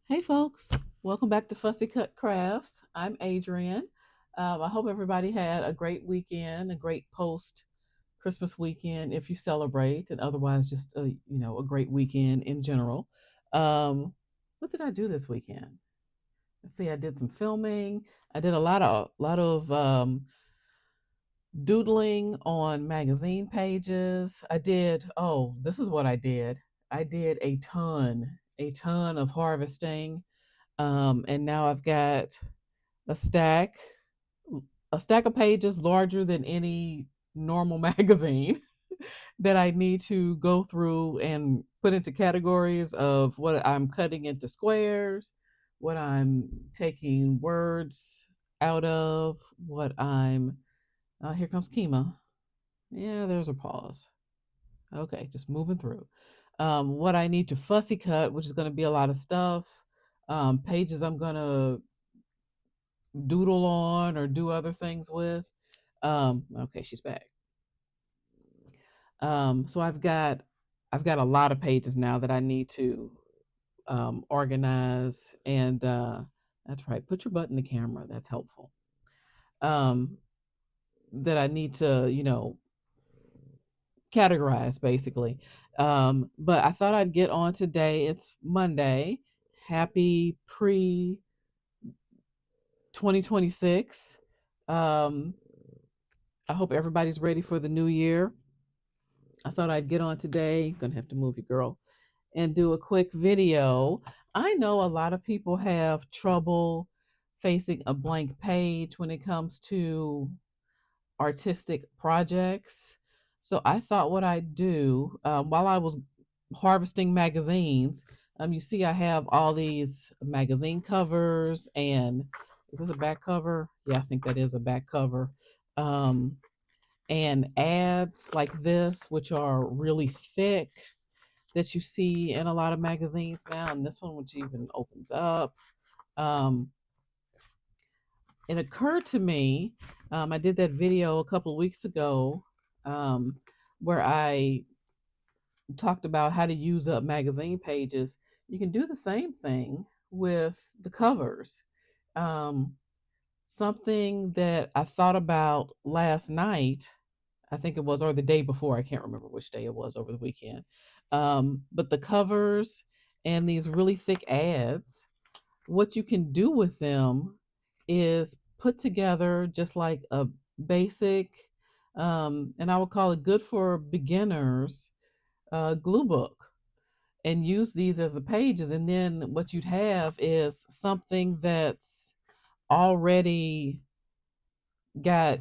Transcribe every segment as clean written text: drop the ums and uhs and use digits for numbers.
Hey, folks. Welcome back to Fussy Cut Crafts. I'm Adrienne. I hope everybody had a great weekend, a great post Christmas weekend if you celebrate, and otherwise just a great weekend in general. What did I do this weekend? Let's see. I did some filming. I did a lot of doodling on magazine pages. I did. Oh, this is what I did. I did a ton of harvesting. And now I've got a stack, a stack of pages larger than any normal magazine that I need to go through and put into categories of what I'm cutting into squares, what I'm taking words out of, what I'm. Here comes Kima. Yeah, there's a pause. Okay, just moving through. What I need to fussy cut, which is going to be a lot of stuff. Pages I'm going to doodle on or do other things with. Okay, she's back. So I've got a lot of pages now that I need to organize, and that's right. Put your butt in the camera. That's helpful. Um, that I need to categorize basically. But I thought I'd get on today. It's Monday. Happy pre 2026. Um, I hope everybody's ready for the new year. I thought I'd get on today. Gonna have to move you, girl, and do a quick video. I know a lot of people have trouble facing a blank page when it comes to artistic projects. So I thought what I'd do while I was harvesting magazines. You see, I have all these magazine covers, and is this a back cover? Yeah, I think that is a back cover. Um, and ads like this, which are really thick, that you see in a lot of magazines now. And this one, which even opens up. Um, it occurred to me, I did that video a couple of weeks ago um, where I talked about how to use up magazine pages. You can do the same thing with the covers. Um, Something that I thought about last night, I think it was, or the day before, I can't remember which day it was over the weekend. But the covers and these really thick ads, what you can do with them is put together just like a basic, and I would call it good for beginners, glue book, and use these as the pages. And then what you'd have is something that's already got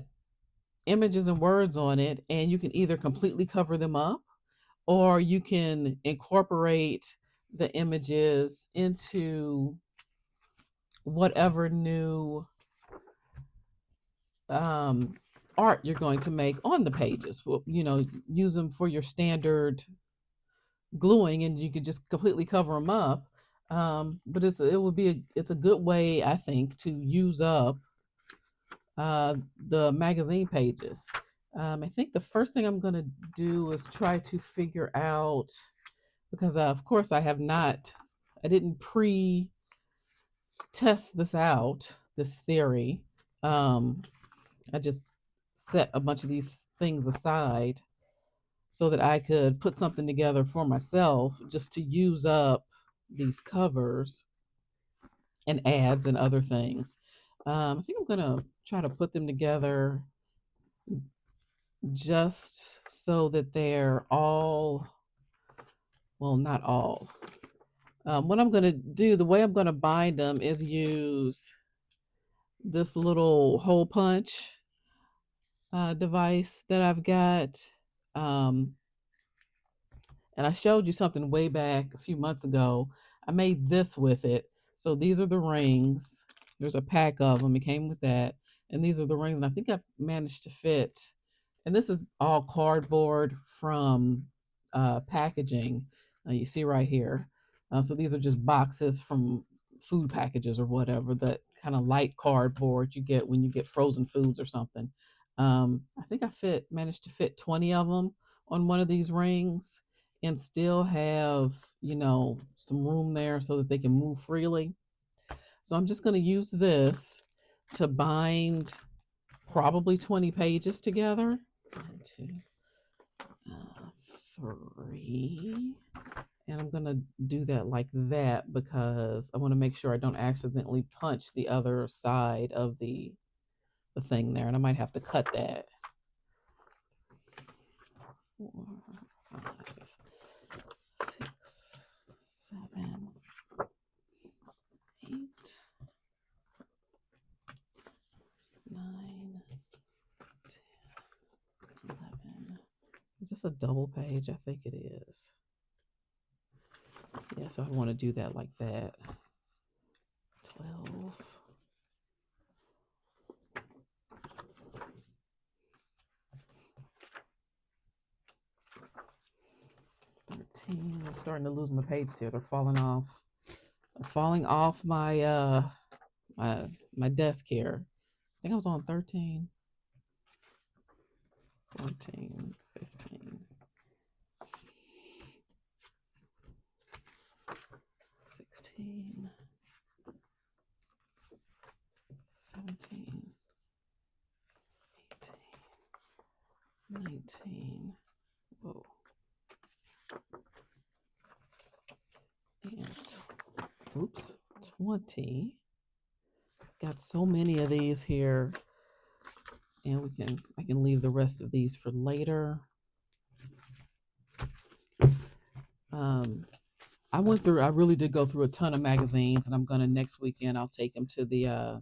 images and words on it, and you can either completely cover them up or you can incorporate the images into whatever new um, art you're going to make on the pages. Well, use them for your standard gluing, and you could just completely cover them up. But it's a good way, I think, to use up the magazine pages. I think the first thing I'm going to do is try to figure out, because of course I didn't pre test this out, this theory. Um, I just set a bunch of these things aside so that I could put something together for myself just to use up these covers and ads and other things. I think I'm going to try to put them together just so that they're all, well, not all. What I'm going to do, the way I'm going to bind them is use this little hole punch device that I've got. Um, and I showed you something way back a few months ago. I made this with it. So these are the rings. There's a pack of them. It came with that. And these are the rings. And I think I've managed to fit. And this is all cardboard from packaging. You see right here. So these are just boxes from food packages or whatever, that kind of light cardboard you get when you get frozen foods or something. I think managed to fit 20 of them on one of these rings, and still have, some room there so that they can move freely. So I'm just going to use this to bind probably 20 pages together. 1, 2, 3. And I'm going to do that like that because I want to make sure I don't accidentally punch the other side of the thing there. And I might have to cut that. 4, 5, 6, 7, 8, 9, 10, 11. Is this a double page? I think it is. Yeah, so I want to do that like that. 12. 13. I'm starting to lose my pages here. They're falling off. They're falling off my my desk here. I think I was on 13, 14, 15, 16, 17, 18, 19. Whoa. And oops, 20. Got so many of these here, and I can leave the rest of these for later. I really did go through a ton of magazines, and I'm gonna next weekend I'll take them to the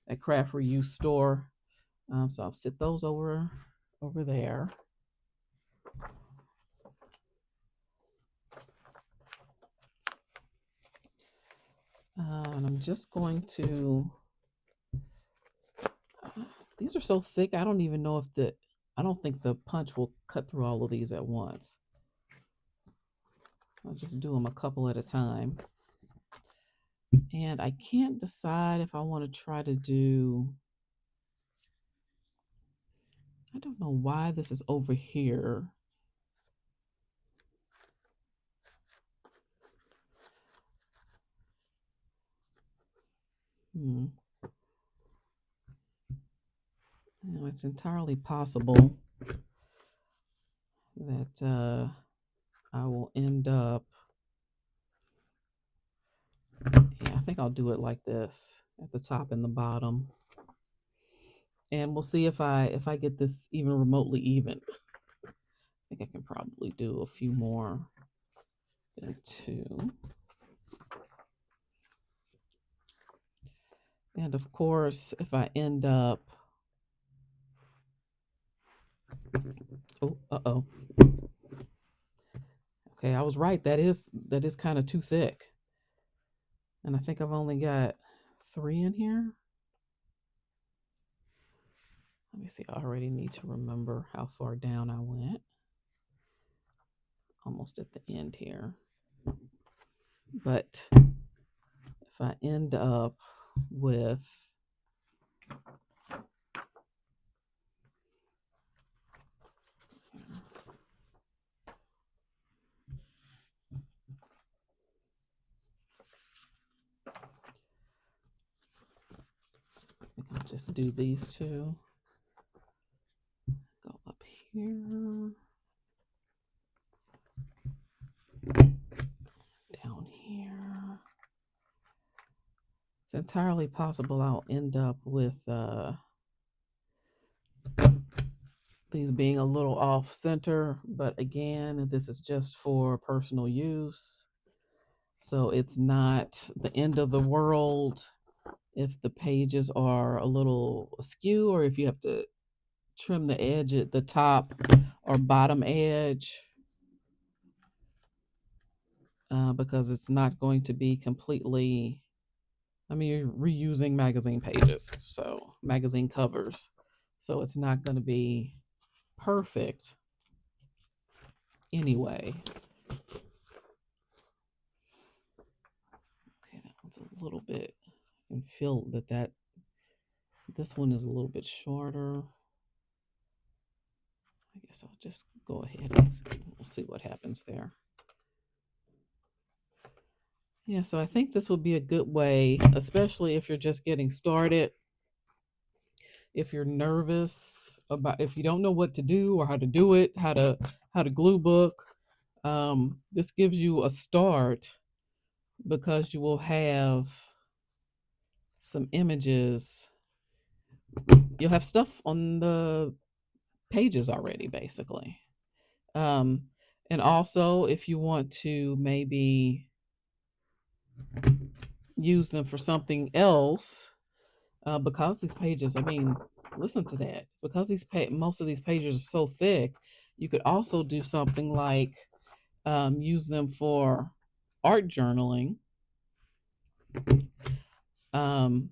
at craft reuse store. So I'll sit those over there. And I'm just going to. These are so thick. I don't even know if I don't think the punch will cut through all of these at once. I'll just do them a couple at a time. And I can't decide if I want to try to do. I don't know why this is over here. It's entirely possible that I will end up. Yeah, I think I'll do it like this at the top and the bottom. And we'll see if I get this even remotely even. I think I can probably do a few more than 2. And of course, if I end up, oh, okay, I was right. That is kind of too thick. And I think I've only got 3 in here. Let me see. I already need to remember how far down I went. Almost at the end here. But if I end up with I'll just do these 2. Go up here. Down here. It's entirely possible I'll end up with these being a little off center, but again, this is just for personal use. So it's not the end of the world if the pages are a little askew or if you have to trim the edge at the top or bottom edge, because it's not going to be completely. I mean, you're reusing magazine pages, so magazine covers, so it's not going to be perfect anyway. Okay, that one's a little bit. I can feel that this one is a little bit shorter. I guess I'll just Go ahead and see. We'll see what happens there. Yeah, so I think this would be a good way, especially if you're just getting started, if you're nervous about, if you don't know what to do or how to do it, how to glue book. This gives you a start because you will have some images. You'll have stuff on the pages already, basically. Um, and also, if you want to maybe use them for something else, because these pages, I mean, listen to that. Because most of these pages are so thick, you could also do something like use them for art journaling, um,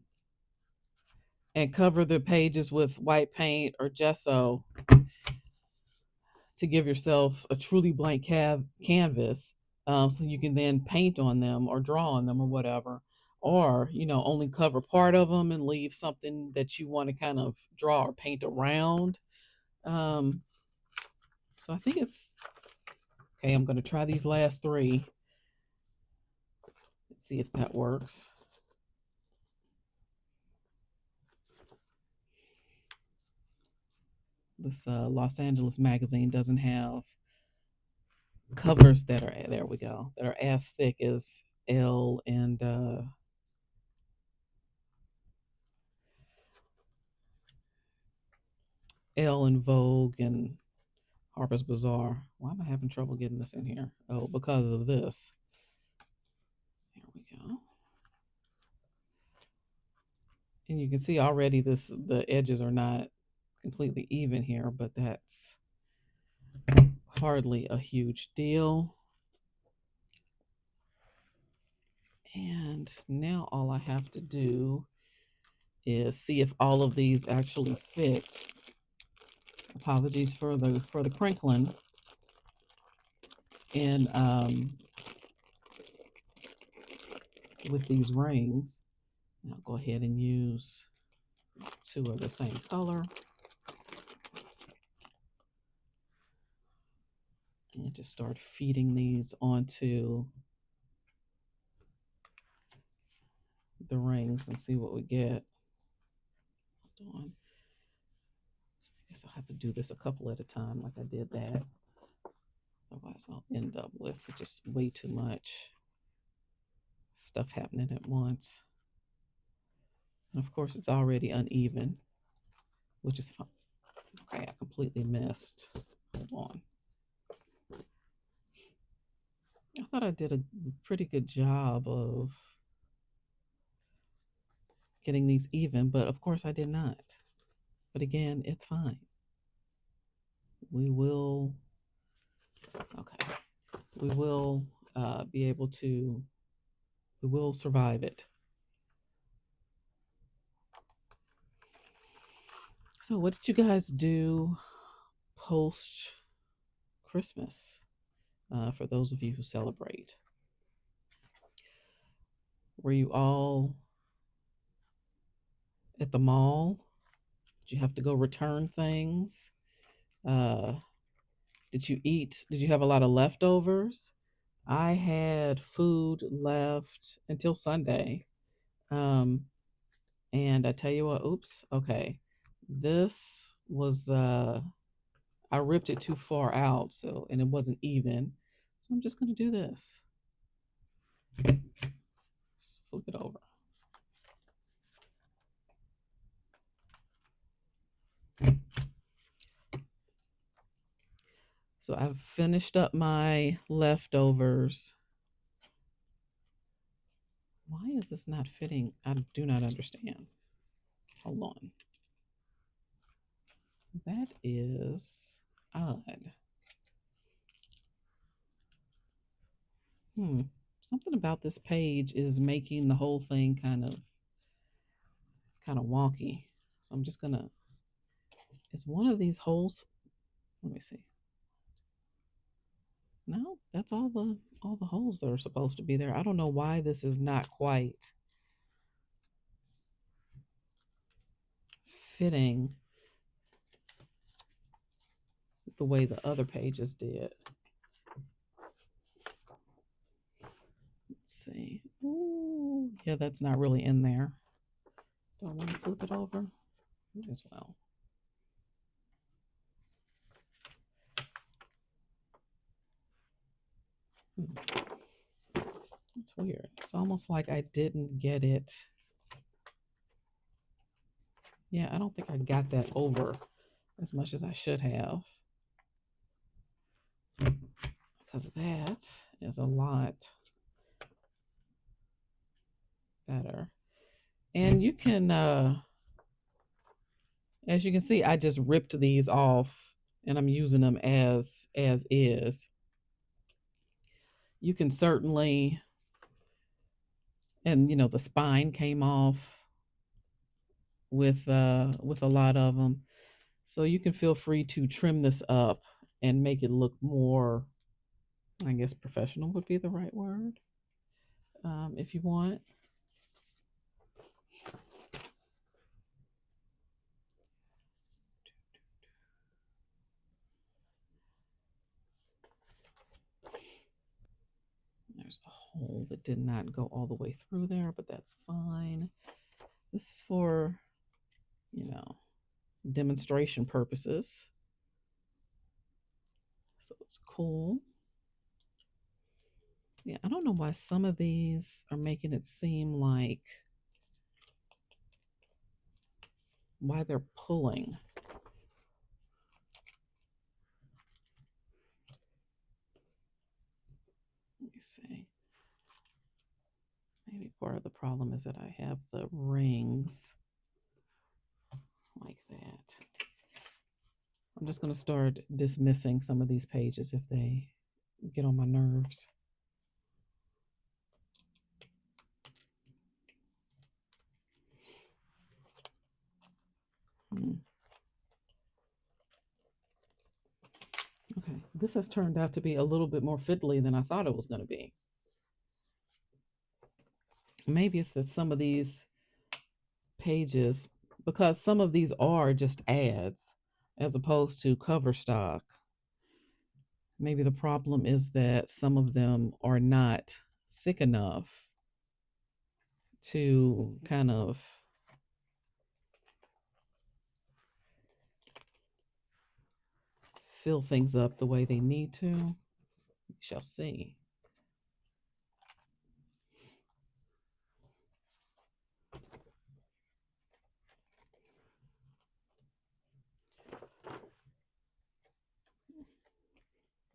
and cover the pages with white paint or gesso to give yourself a truly blank canvas, so you can then paint on them or draw on them or whatever, or only cover part of them and leave something that you want to kind of draw or paint around. um, so I think it's okay. I'm going to try these last three and see if that works. This Los Angeles magazine doesn't have covers that are, there we go, that are as thick as Elle and Elle and Vogue and Harper's Bazaar. Why am I having trouble getting this in here? Oh, because of this. There we go. And you can see already the edges are not completely even here, but that's hardly a huge deal. And now all I have to do is see if all of these actually fit. Apologies for the crinkling. And with these rings, I'll go ahead and use two of the same color and just start feeding these onto the rings and see what we get. Hold on. I guess I'll have to do this a couple at a time like I did that. Otherwise I'll end up with just way too much stuff happening at once. And of course it's already uneven, which is fine. Okay, I completely missed. Hold on. I thought I did a pretty good job of getting these even, but of course I did not. But again, it's fine. We will, okay, we will be able to, we will survive it. So, what did you guys do post Christmas, for those of you who celebrate? Were you all at the mall? Did you have to go return things? Uh, did you eat? Did you have a lot of leftovers? I had food left until Sunday. Um, and I tell you what, oops, okay. This was I ripped it too far out, so and it wasn't even. So I'm just gonna do this. Just flip it over. So I've finished up my leftovers. Why is this not fitting? I do not understand. Hold on. That is odd. Hmm. Something about this page is making the whole thing kind of wonky. So I'm just gonna. Is one of these holes? Let me see. No, that's all the holes that are supposed to be there. I don't know why this is not quite fitting the way the other pages did. Let's see. Ooh, yeah, that's not really in there. Do I want to flip it over as well? It's weird. It's almost like I didn't get it. Yeah, I don't think I got that over as much as I should have, because that is a lot better. And you can, as you can see, I just ripped these off and I'm using them as is. You can certainly, and you know, the spine came off with a lot of them. So you can feel free to trim this up and make it look more, I guess professional would be the right word, if you want. There's a hole that did not go all the way through there, but that's fine. This is for, you know, demonstration purposes. So it's cool. Yeah, I don't know why some of these are making it seem like why they're pulling. Let me see. Maybe part of the problem is that I have the rings like that. I'm just going to start dismissing some of these pages if they get on my nerves. Okay, this has turned out to be a little bit more fiddly than I thought it was going to be. Maybe it's that some of these pages, because some of these are just ads as opposed to cover stock. Maybe the problem is that some of them are not thick enough to kind of fill things up the way they need to. We shall see.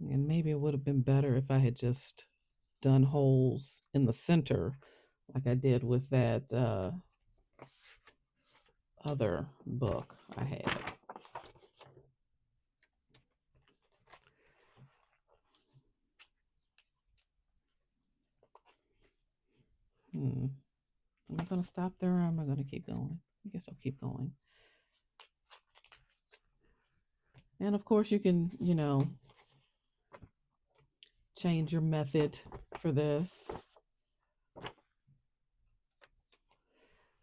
And maybe it would have been better if I had just done holes in the center like I did with that other book I had. Am I going to stop there or am I going to keep going? I guess I'll keep going. And of course you can, you know, change your method for this.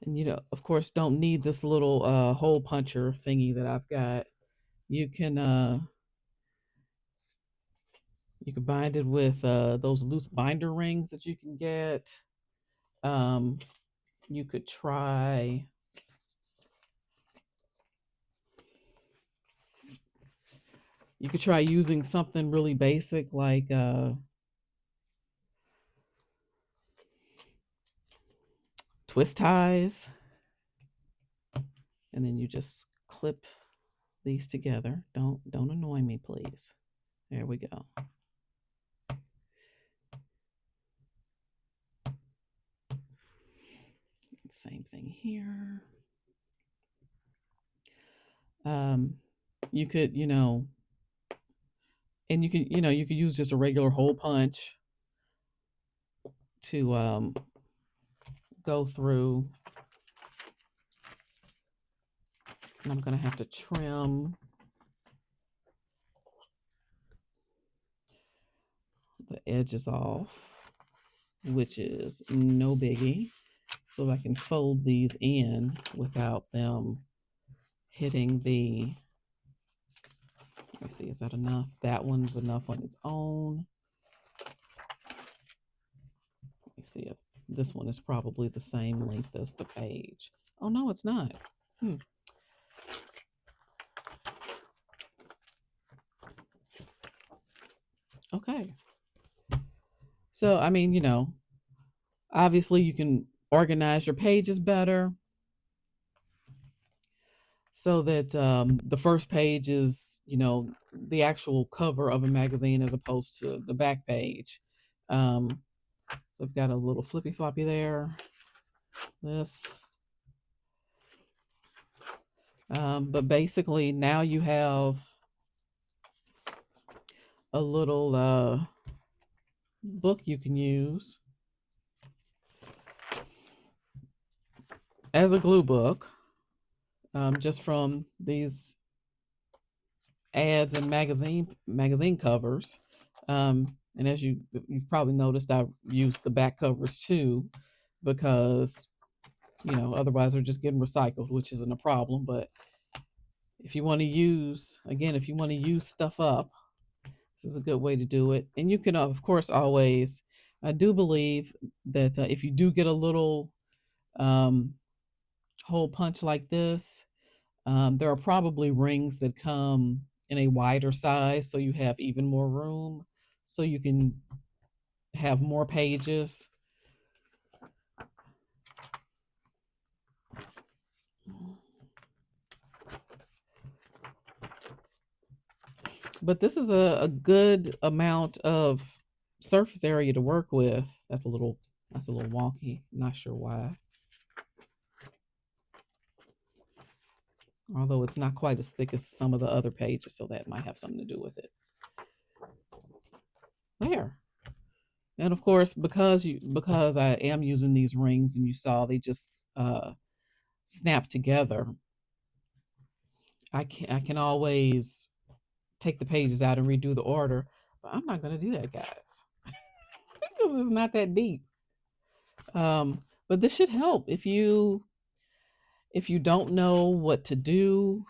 And you know, of course, don't need this little hole puncher thingy that I've got. You can bind it with those loose binder rings that you can get. You could try using something really basic like twist ties, and then you just clip these together. Don't annoy me, please. There we go. Same thing here. You could, you know, and you can, you know, you could use just a regular hole punch to go through. And I'm going to have to trim the edges off, which is no biggie. So I can fold these in without them hitting the Let me see, is that enough? That one's enough on its own. Let me see if this one is probably the same length as the page. Oh no, it's not. Hmm. Okay. So, I mean, obviously you can organize your pages better so that the first page is, the actual cover of a magazine as opposed to the back page. So I've got a little flippy floppy there. This. But basically, now you have a little book you can use as a glue book, just from these ads and magazine covers. And as you've probably noticed, I've used the back covers too, because otherwise they're just getting recycled, which isn't a problem. But if you want to use stuff up, this is a good way to do it. And you can, of course, always. I do believe that if you do get a little um, hole punch like this, there are probably rings that come in a wider size, so you have even more room, so you can have more pages. But this is a good amount of surface area to work with. That's a little wonky. Not sure why. Although it's not quite as thick as some of the other pages, so that might have something to do with it. There. And of course, because I am using these rings, and you saw they just snap together, I can always take the pages out and redo the order. But I'm not going to do that, guys, because it's not that deep. But this should help if you don't know what to do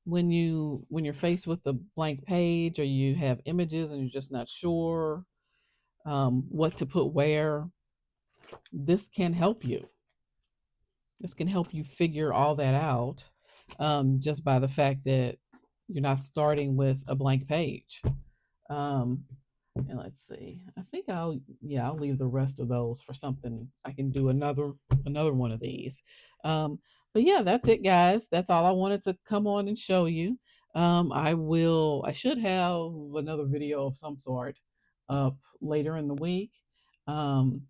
when you're faced with a blank page, or you have images and you're just not sure what to put where. This can help you. This can help you figure all that out, just by the fact that you're not starting with a blank page. Um, and let's see. I think I'll leave the rest of those for something. I can do another one of these. But yeah, that's it, guys. That's all I wanted to come on and show you. I should have another video of some sort up later in the week. Um,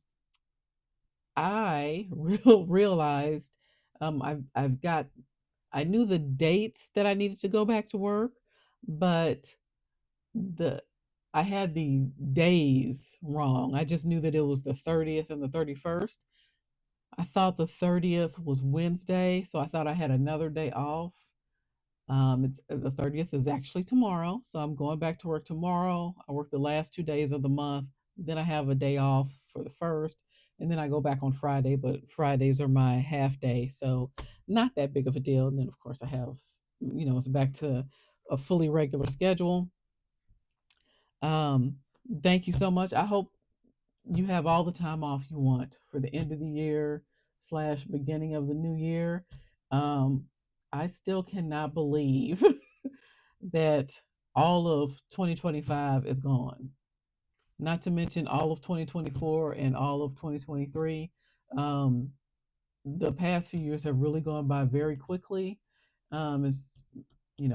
I realized I've got I knew the dates that I needed to go back to work, but the I had the days wrong. I just knew that it was the 30th and the 31st. I thought the 30th was Wednesday, so I thought I had another day off. It's the 30th is actually tomorrow, so I'm going back to work tomorrow. I work the last 2 days of the month, then I have a day off for the first, and then I go back on Friday. But Fridays are my half day, so not that big of a deal. And then of course I have, it's back to a fully regular schedule. Um, thank you so much. I hope you have all the time off you want for the end of the year slash beginning of the new year. Um, I still cannot believe that all of 2025 is gone. Not to mention all of 2024 and all of 2023. Um, the past few years have really gone by very quickly. It's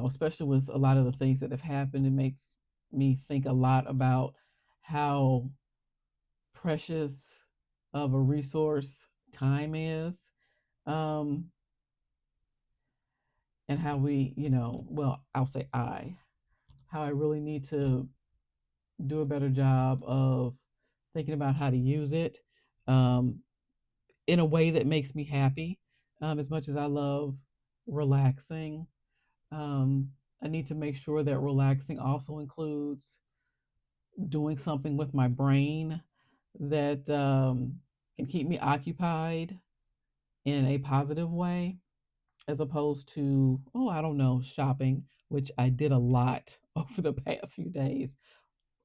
especially with a lot of the things that have happened, it makes me think a lot about how precious of a resource time is, um, and how I'll say how I really need to do a better job of thinking about how to use it, um, in a way that makes me happy. As much as I love relaxing, um, I need to make sure that relaxing also includes doing something with my brain that can keep me occupied in a positive way, as opposed to, oh, I don't know, shopping, which I did a lot over the past few days.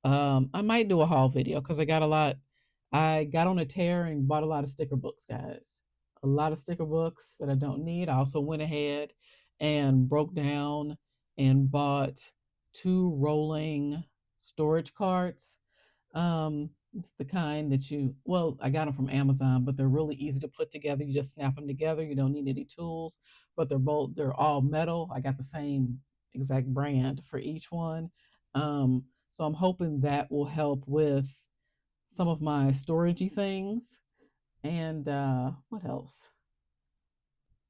I might do a haul video because I got a lot. I got on a tear and bought a lot of sticker books, guys. A lot of sticker books that I don't need. I also went ahead and broke down and bought two rolling storage carts. It's the kind that I got them from Amazon, but they're really easy to put together. You just snap them together. You don't need any tools, but they're all metal. I got the same exact brand for each one. So I'm hoping that will help with some of my storagey things. And what else?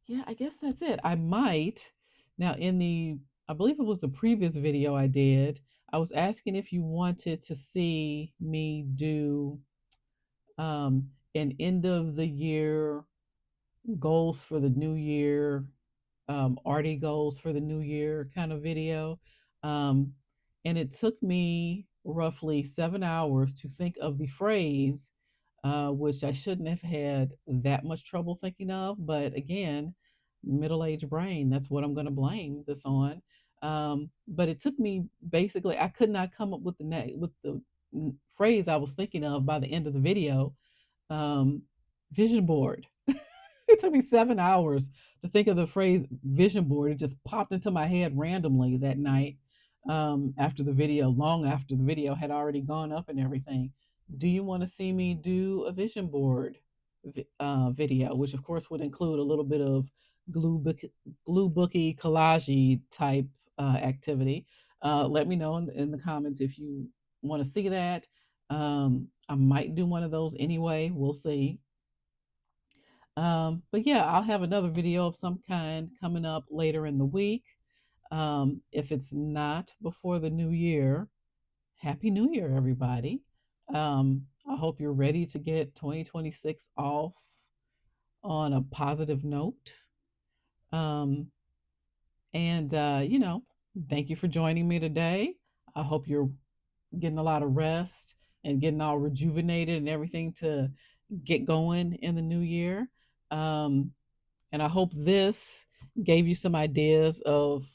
Yeah, I guess that's it. I might now I believe it was the previous video I did. I was asking if you wanted to see me do an end of the year goals for the new year, arty goals for the new year kind of video. Um, and it took me roughly 7 hours to think of the phrase, which I shouldn't have had that much trouble thinking of. But again, middle aged brain, that's what I'm going to blame this on. But it took me basically, I could not come up with the phrase I was thinking of by the end of the video. Um, Vision board. It took me 7 hours to think of the phrase vision board. It just popped into my head randomly that night, after the video, long after the video had already gone up and everything. Do you want to see me do a vision board video, which of course would include a little bit of glue, book, glue booky, collage type activity? Let me know in the comments if you want to see that. I might do one of those anyway. We'll see. But yeah, I'll have another video of some kind coming up later in the week. If it's not before the new year, Happy New Year, everybody. I hope you're ready to get 2026 off on a positive note. Um, and, thank you for joining me today. I hope you're getting a lot of rest and getting all rejuvenated and everything to get going in the new year. Um, And I hope this gave you some ideas of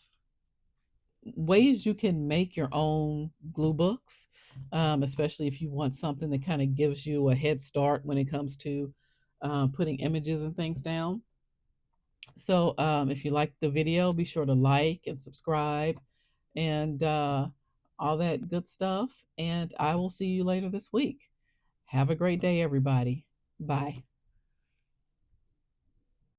ways you can make your own glue books, especially if you want something that kind of gives you a head start when it comes to putting images and things down. So if you liked the video, be sure to like and subscribe and all that good stuff. And I will see you later this week. Have a great day, everybody. Bye.